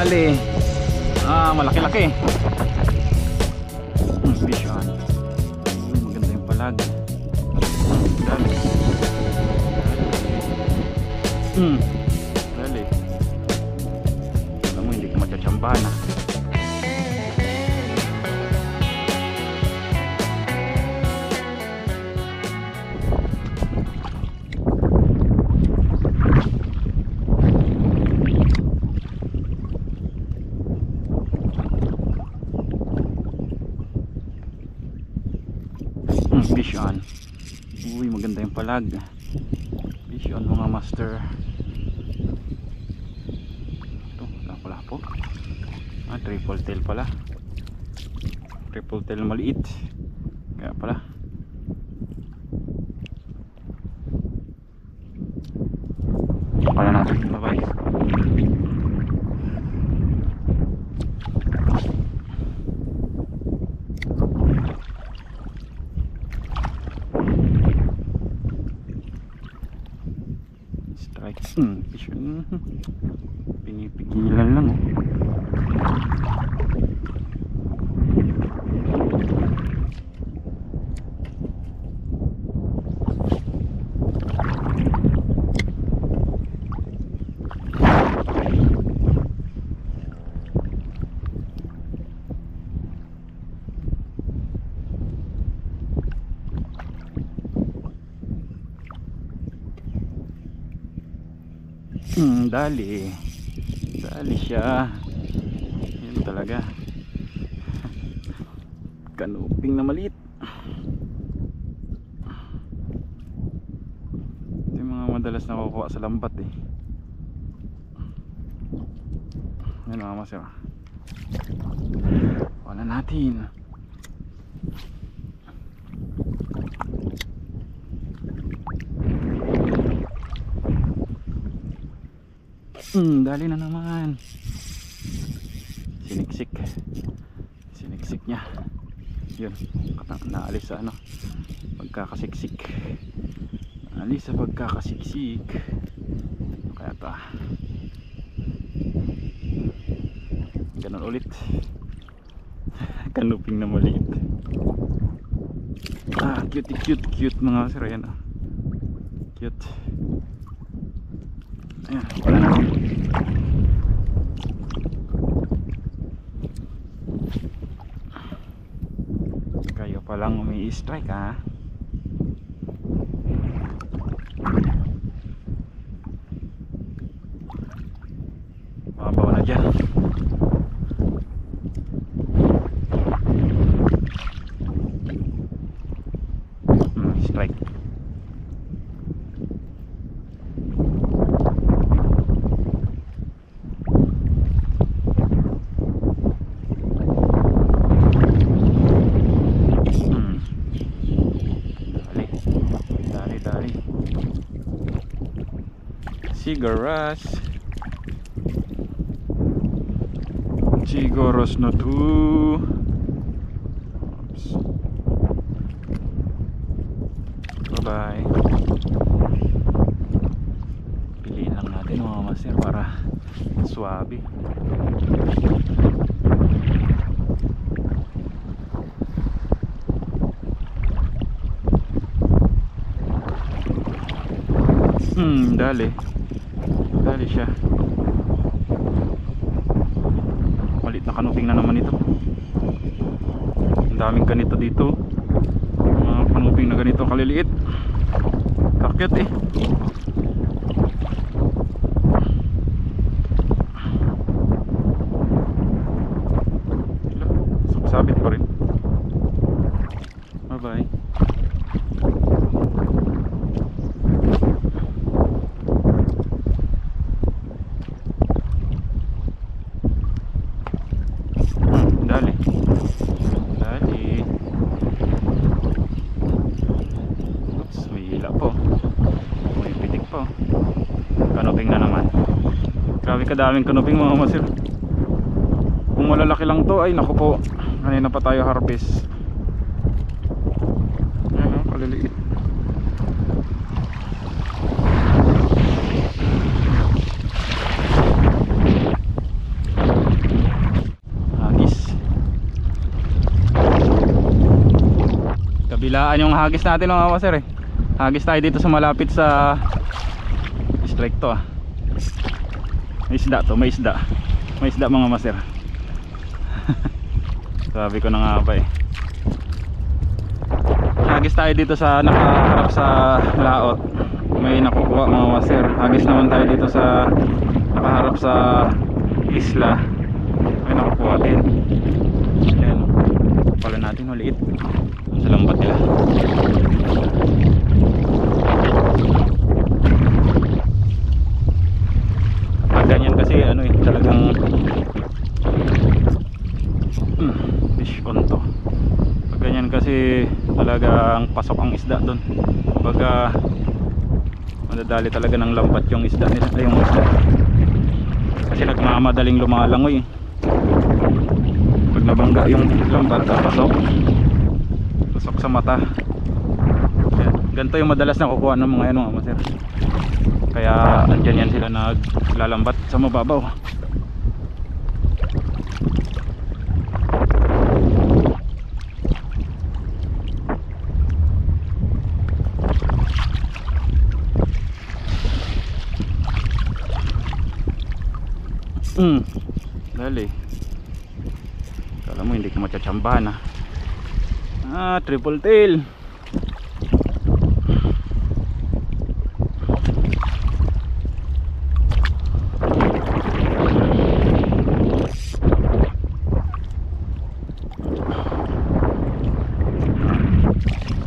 dali. Malaki-laki. Fish on. Maganda yung palag. Dali. Dali. Alam mo, hindi ka magkatsambahan ha. Fish on. Uy, maganda yung palag. Fish on mga master. Ito, pala po. Triple tail pala. Triple tail maliit. Kaya pala. Pala natin. Bye-bye. Pinipigilan lang oh. Dali. Dali siya. Yan talaga. Kanuping na maliit. Ito yung mga madalas nakukuha sa lambat eh. Yan mga masya. Wala natin. Dali na naman. Siniksik niya. Yun, naalis sa ano, pagkakasiksik. Naalis sa pagkakasiksik. Kaya ito ganun ulit. Kanuping na maliit. Cute mga sir. Ayan cute. Ayan, wala na. Kayo palang umi-strike ha. Mabaw na dyan. Strike. Sigaras na to. Bye bye. Piliin lang natin mga master para swabe. Dali siya. Malit na kanuping na naman ito. Ang daming ganito dito. Mga kanuping na ganito kaliliit. Kakit eh. Sabit pa rin. Bye bye. Kadaming kanuping mga masir. Kung malalaki lang to ay naku po, kanina pa tayo harvest. Ayan o, kaliliit. Bilaan yung hagis natin mga master eh. Hagis tayo dito sa malapit sa strike to ah. May isda to, may isda. May isda mga master. Sabi ko na nga ba eh. Hagis tayo dito sa nakaharap sa laot. May nakukuha mga master. Hagis naman tayo dito sa nakaharap sa isla. May nakukuha din. Ayan. Pala natin maliit. Sa lambat nila. Pag ganyan kasi ano eh, talagang fish on to. Pag ganyan kasi talagang pasok ang isda doon. Baga madadali talaga ng lambat yung isda nila, ay yung isda. Kasi nagmamadaling lumalangoy. Pag nabangga yung lambat, pasok sa mata. Yan. Ganito yung madalas na kukuha ng mga ano, master. Kaya andyan yan sila naglalambat sa mababaw. Dali. Kala mo hindi ko matsatsambahan ha. Triple tail.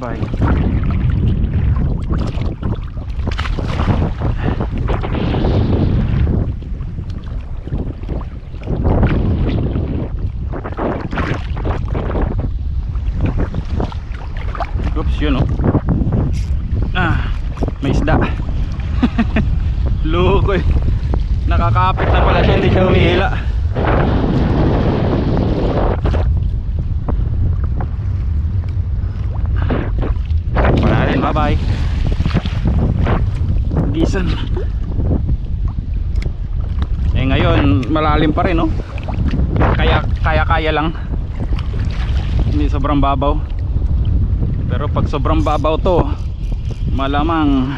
Bye. Oops, yun oh. May isda. Loko eh. Nakakapit na pala siya, hindi siya humihila. Wala rin, bye bye. Gisan. Eh ngayon malalim pa rin, no? Kaya lang. Hindi sobrang babaw. Pero pag sobrang babaw to, malamang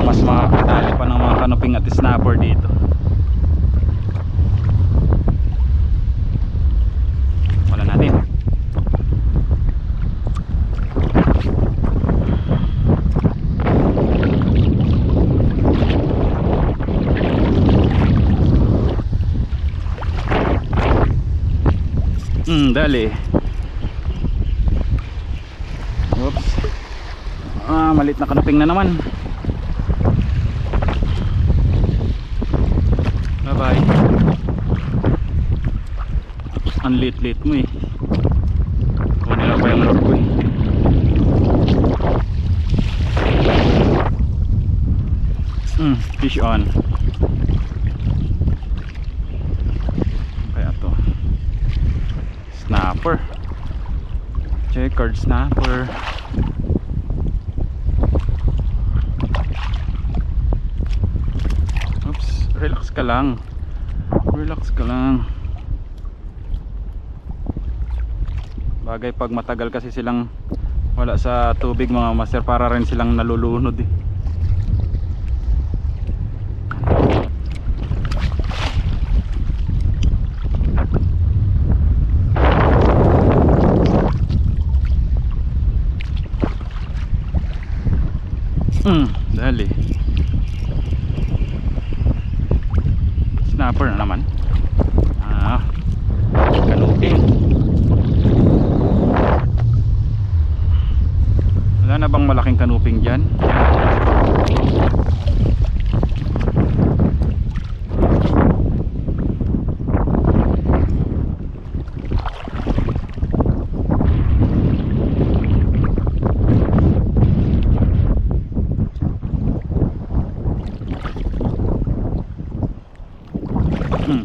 mas makakadali pa ng mga kanuping at snapper dito. Wala natin. Dali. Oops. Malit na kanuping na naman. Bye bye. Ang lit mo eh. Kunin na pa yung lure ko eh. Fish on. Kaya to snapper, checkered snapper. Oops, relax ka lang. Bagay pag matagal kasi silang wala sa tubig mga master, para rin silang nalulunod eh. Dali. Snapper na naman. Kanuping. Wala na bang malaking kanuping dyan?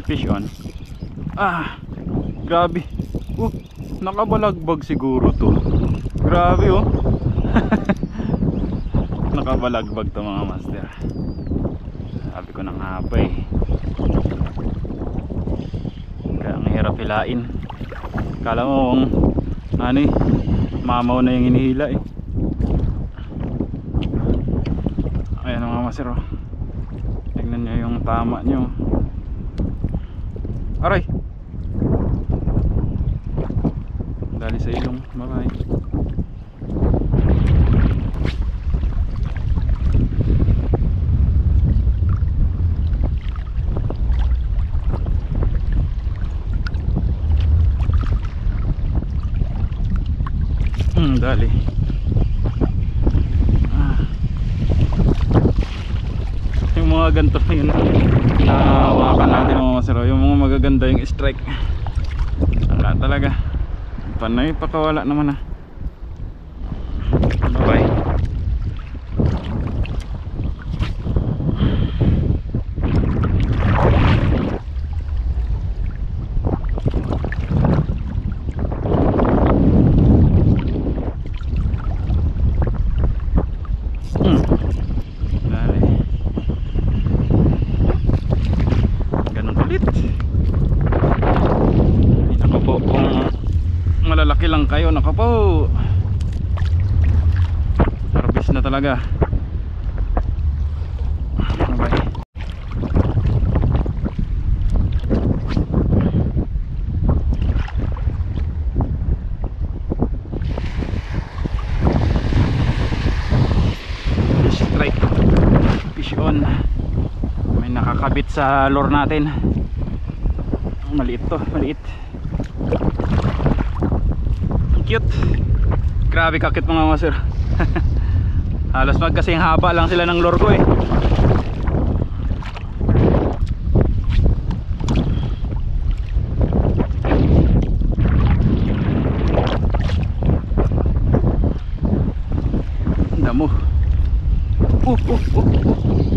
Fish on. Grabe. Nakabalagbag siguro to. Grabe oh. Nakabalagbag to mga master. Sabi ko na nga pa eh. kaya ang hirap hilain. Kala mo kung ano eh, mamaw na yung hinihila eh. Ayan mga master oh. Tignan nyo yung tama nyo. Aray, dali sa ilong. Bye bye. Dali. Yung mga ganito yun nahawakan natin mga masero. Yung mga magaganda yung strike. Wala talaga. Panay pakawala naman ah. Bye bye. Malalaki lang kayo, nako po. Harvest na talaga. Bye. Fish strike, fish on. May nakakabit sa lure natin. Maliit to, maliit. Cute. Grabe kakit mga master. Halos magkasing haba lang sila ng lure ko eh. Damo.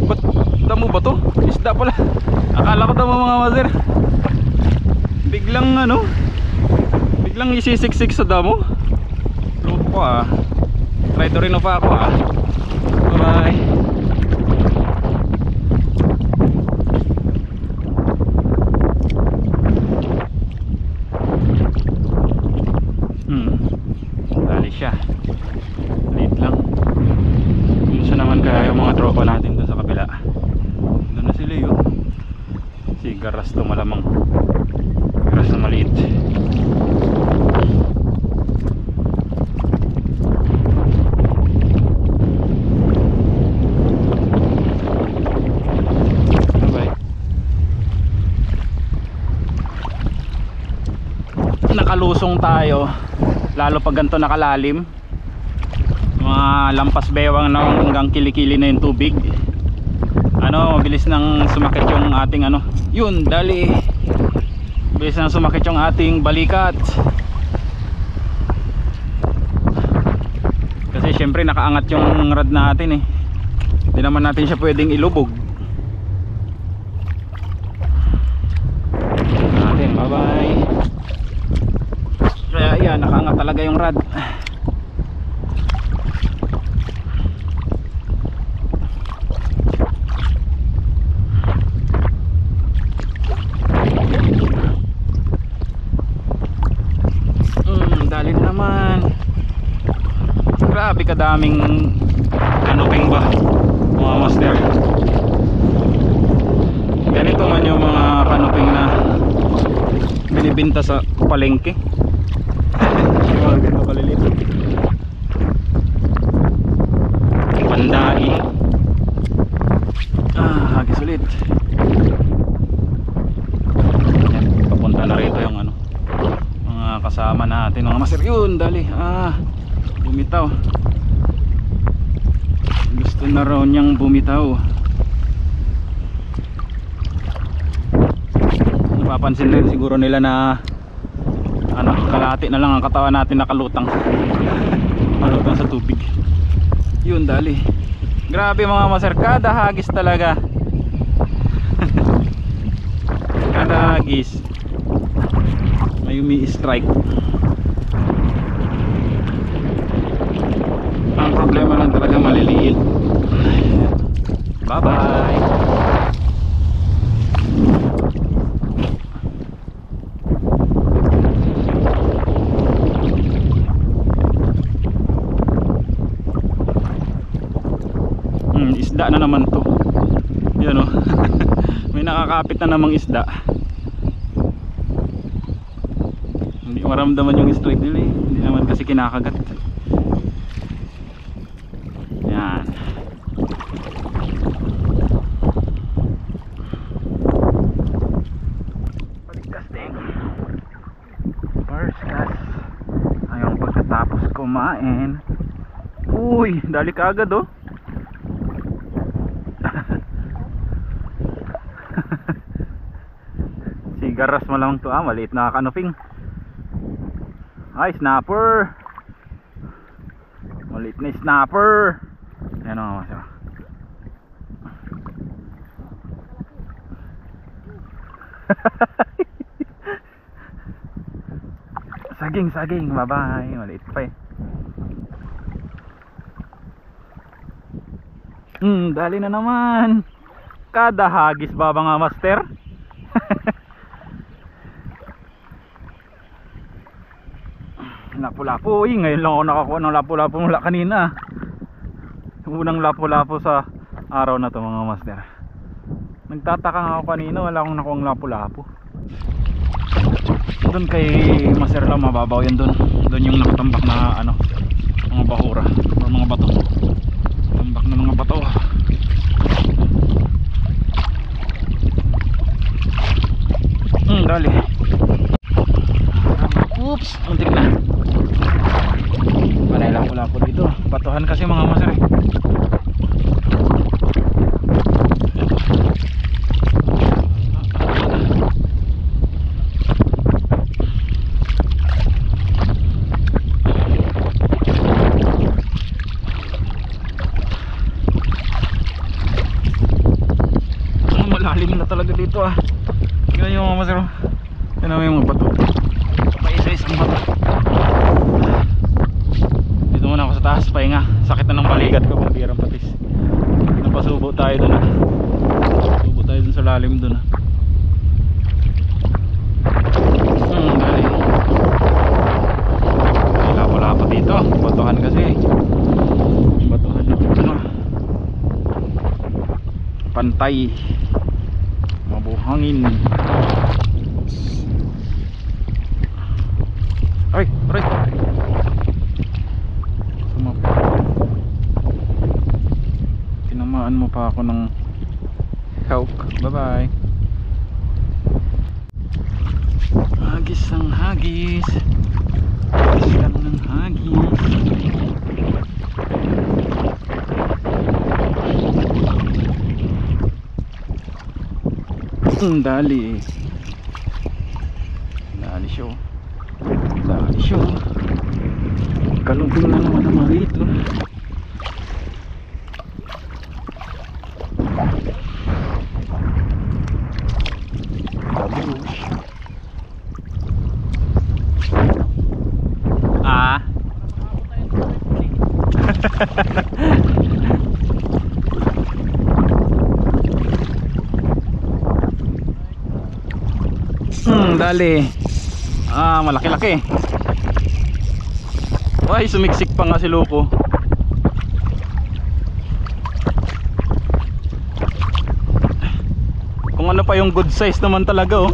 Ba't damo ba to? Isda pala. Akala ko damo mga master. Biglang ano, biglang isisiksik sa damo. Loko ko ah. Try to rin off ako ah. Bye. Dali siya. Liit lang. Minsan naman kaya yung mga tropa natin doon sa kabila. Doon na sila yun. Si garas to malamang. Garas na maliit. Nakalusong tayo lalo pag ganito nakalalim, mga lampas bewang na hanggang kilikili na yung tubig. Ano, mabilis nang sumakit yung ating ano, yun dali, mabilis nang sumakit yung ating balikat kasi syempre nakaangat yung rod natin eh, hindi naman natin siya pwedeng ilubog natin. Bye bye. Kaya yan, nakaangat talaga yung rod. Dali naman. Grabe kadaming canoping ba mga master. Ganito man yung mga canoping na binibinta sa palengke. Ganito kaliliit. Pandaing. Hagis ulit. Yan, papunta na rito yung ano, mga kasama natin mga master. Yun, dali. Bumitaw. Gusto na raw niyang bumitaw. Napapansin rin siguro nila na ano, kalahati na lang ang katawan natin nakalutang. Malutang sa tubig. Yun, dali. Grabe mga master, kada hagis talaga. Kada hagis may umi-strike. Ang problema lang talaga maliliit. Bye bye. isda na naman to. Yan o. May nakakapit na namang isda. Hindi maramdaman yung strike nila eh. Hindi naman kasi kinakagat. Yan. Pagkasting first class. Ayun, pagkatapos kumain. Uy, dali ka agad oh. Sigaras mo lang to maliit na kanuping. Ay, snapper. Maliit na snapper. Ayan o, saging, bye bye. Maliit pa eh. Dali na naman. Kada hagis baba nga master. Lapu-lapu. Uy, ngayon lang ako nakakuha ng lapu-lapu mula kanina. Unang lapu-lapu sa araw na to mga master. Nagtataka nga ako kanina, wala akong nakuha ng lapu-lapu. Doon kay master lang mababaw yan doon. Doon yung nakatambak na ano, mga bahura or mga bato. Tambak na mga bato. Dali. Oops, muntik na. Panay lang pula po dito. Batuhan kasi mga master eh. Malalim na talaga dito ah. Tingnan nyo mga master. Tingnan mo yung mga bato. Isa-isang bato. Dito muna ako sa taas, pahinga. Sakit na ng balikat ko kung birang patis. Napasubo tayo dun ah. Subo tayo dun sa lalim dun ah. Dali. Lapa-lapa dito. Batuhan kasi. Batuhan na ano. Pantay. Mabuhangin. Ay, aray. Sumapa. Tinamaan mo pa ako ng help. Bye bye. Hagis ang hagis. Hagis lang ng hagis. Dali. Dali show. Dali show. Kalubing na naman naman dito. Ah. Dali. Malaki-laki. Ay, sumiksik pa nga si Loko. Kung ano pa yung good size naman talaga oh.